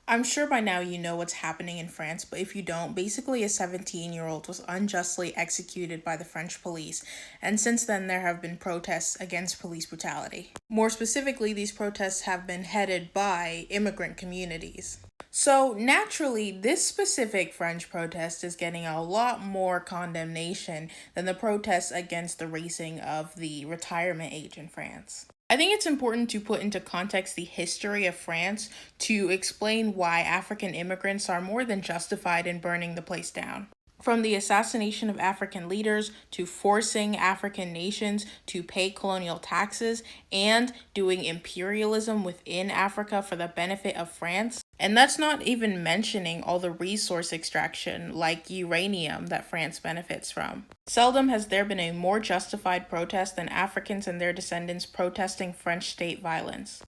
I'm sure by now you know what's happening in France, but if you don't, basically a 17-year-old was unjustly executed by the French police, and since then there have been protests against police brutality. More specifically, these protests have been headed by immigrant communities. So naturally, this specific French protest is getting a lot more condemnation than the protests against the raising of the retirement age in France. I think it's important to put into context the history of France to explain why African immigrants are more than justified in burning the place down. From the assassination of African leaders to forcing African nations to pay colonial taxes and doing imperialism within Africa for the benefit of France. And that's not even mentioning all the resource extraction like uranium that France benefits from. Seldom has there been a more justified protest than Africans and their descendants protesting French state violence.